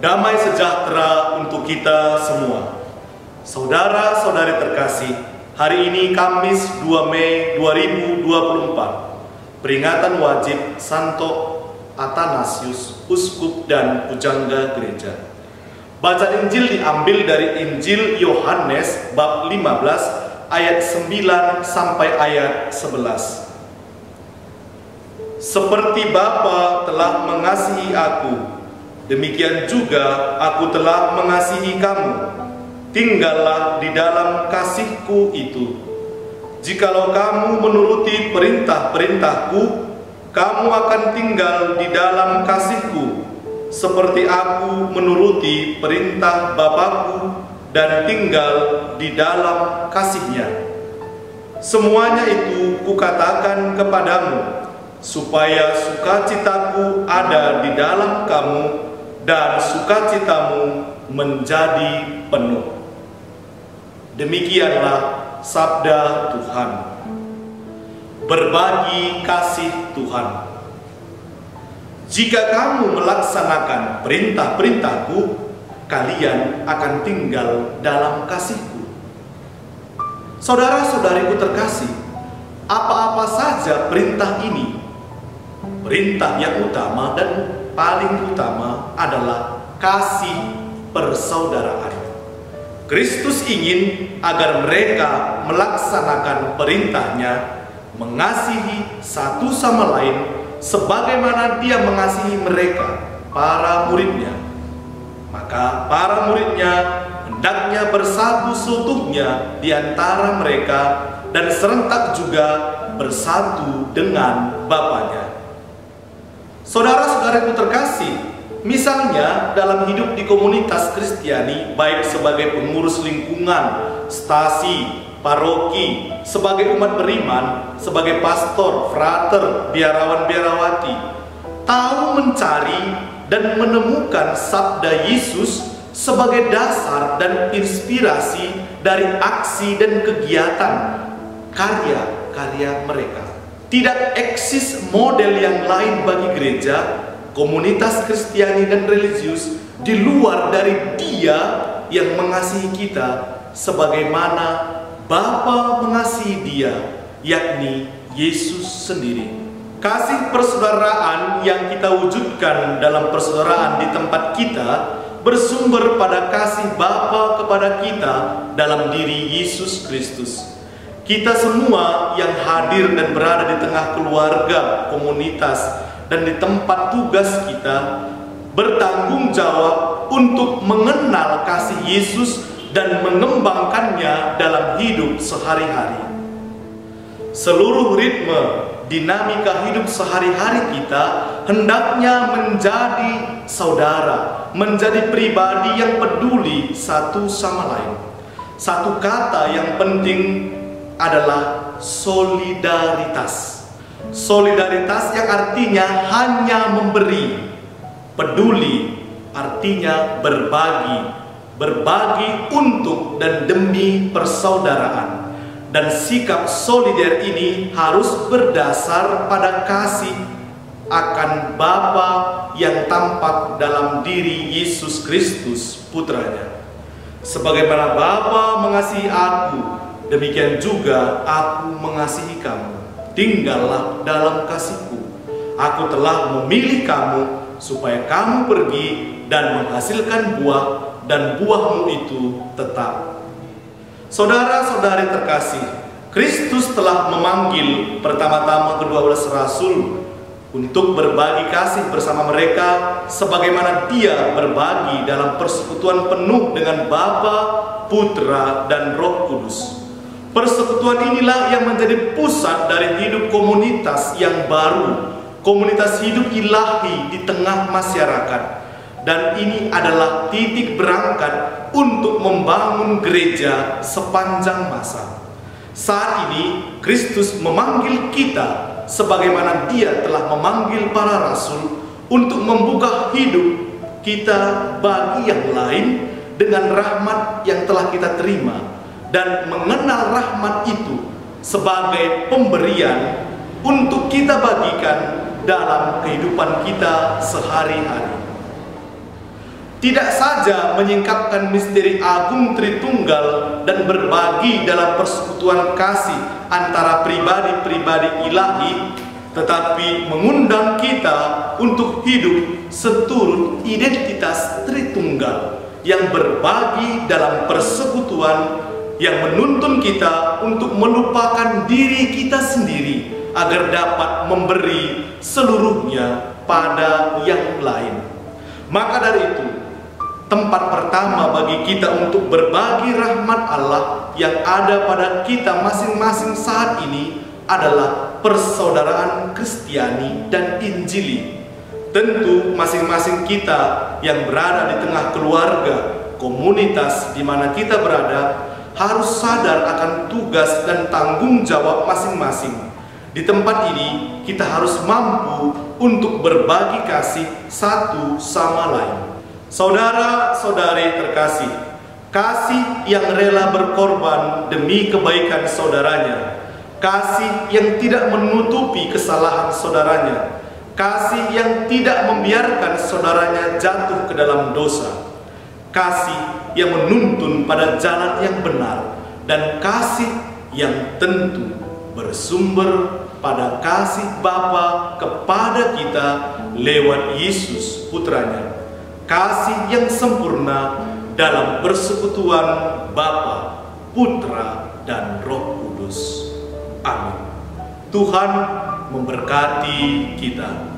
Damai sejahtera untuk kita semua. Saudara-saudari terkasih, hari ini Kamis 2 Mei 2024, peringatan wajib Santo Athanasius, Uskup dan Pujangga Gereja. Bacaan Injil diambil dari Injil Yohanes bab 15 ayat 9 sampai ayat 11. Seperti Bapa telah mengasihi aku, demikian juga aku telah mengasihi kamu. Tinggallah di dalam kasihku itu. Jikalau kamu menuruti perintah-perintahku, kamu akan tinggal di dalam kasihku, seperti aku menuruti perintah Bapakku dan tinggal di dalam kasihnya. Semuanya itu kukatakan kepadamu, supaya sukacitaku ada di dalam kamu dan sukacitamu menjadi penuh. Demikianlah sabda Tuhan. Berbagi kasih Tuhan. Jika kamu melaksanakan perintah-perintahku, kalian akan tinggal dalam kasihku. Saudara-saudariku terkasih, apa-apa saja perintah ini? Perintah yang utama dan paling utama adalah kasih persaudaraan. Kristus ingin agar mereka melaksanakan perintahnya, mengasihi satu sama lain sebagaimana Dia mengasihi mereka, para muridnya. Maka para muridnya hendaknya bersatu seutuhnya di antara mereka dan serentak juga bersatu dengan Bapanya. Saudara-saudaraku terkasih, misalnya dalam hidup di komunitas Kristiani, baik sebagai pengurus lingkungan, stasi, paroki, sebagai umat beriman, sebagai pastor, frater, biarawan-biarawati, tahu mencari dan menemukan sabda Yesus sebagai dasar dan inspirasi dari aksi dan kegiatan karya-karya mereka. Tidak eksis model yang lain bagi gereja, komunitas Kristiani dan religius di luar dari Dia yang mengasihi kita sebagaimana Bapa mengasihi Dia, yakni Yesus sendiri. Kasih persaudaraan yang kita wujudkan dalam persaudaraan di tempat kita bersumber pada kasih Bapa kepada kita dalam diri Yesus Kristus. Kita semua yang hadir dan berada di tengah keluarga, komunitas, dan di tempat tugas kita bertanggung jawab untuk mengenal kasih Yesus dan mengembangkannya dalam hidup sehari-hari. Seluruh ritme, dinamika hidup sehari-hari kita hendaknya menjadi saudara, menjadi pribadi yang peduli satu sama lain. Satu kata yang penting adalah solidaritas. Solidaritas yang artinya hanya memberi. Peduli artinya berbagi. Berbagi untuk dan demi persaudaraan. Dan sikap solider ini harus berdasar pada kasih akan Bapa yang tampak dalam diri Yesus Kristus Putranya. Sebagaimana Bapa mengasihi aku, demikian juga aku mengasihi kamu. Tinggallah dalam kasihku. Aku telah memilih kamu supaya kamu pergi dan menghasilkan buah, dan buahmu itu tetap. Saudara-saudari terkasih, Kristus telah memanggil pertama-tama ke-12 rasul untuk berbagi kasih bersama mereka sebagaimana Dia berbagi dalam persekutuan penuh dengan Bapa, Putra, dan Roh Kudus. Persekutuan inilah yang menjadi pusat dari hidup komunitas yang baru, komunitas hidup ilahi di tengah masyarakat. Dan ini adalah titik berangkat untuk membangun gereja sepanjang masa. Saat ini Kristus memanggil kita sebagaimana Dia telah memanggil para rasul untuk membuka hidup kita bagi yang lain dengan rahmat yang telah kita terima, dan mengenal rahmat itu sebagai pemberian untuk kita bagikan dalam kehidupan kita sehari-hari. tidak saja menyingkapkan misteri agung Tritunggal dan berbagi dalam persekutuan kasih antara pribadi-pribadi ilahi, tetapi mengundang kita untuk hidup seturut identitas Tritunggal yang berbagi dalam persekutuan, yang menuntun kita untuk melupakan diri kita sendiri agar dapat memberi seluruhnya pada yang lain. Maka dari itu, tempat pertama bagi kita untuk berbagi rahmat Allah yang ada pada kita masing-masing saat ini adalah persaudaraan Kristiani dan Injili. Tentu masing-masing kita yang berada di tengah keluarga, komunitas di mana kita berada, harus sadar akan tugas dan tanggung jawab masing-masing. Di tempat ini kita harus mampu untuk berbagi kasih satu sama lain. Saudara-saudari terkasih, kasih yang rela berkorban demi kebaikan saudaranya, kasih yang tidak menutupi kesalahan saudaranya, kasih yang tidak membiarkan saudaranya jatuh ke dalam dosa, kasih yang menuntun pada jalan yang benar, dan kasih yang tentu bersumber pada kasih Bapa kepada kita lewat Yesus Putranya. Kasih yang sempurna dalam persekutuan Bapa, Putra, dan Roh Kudus. Amin. Tuhan memberkati kita.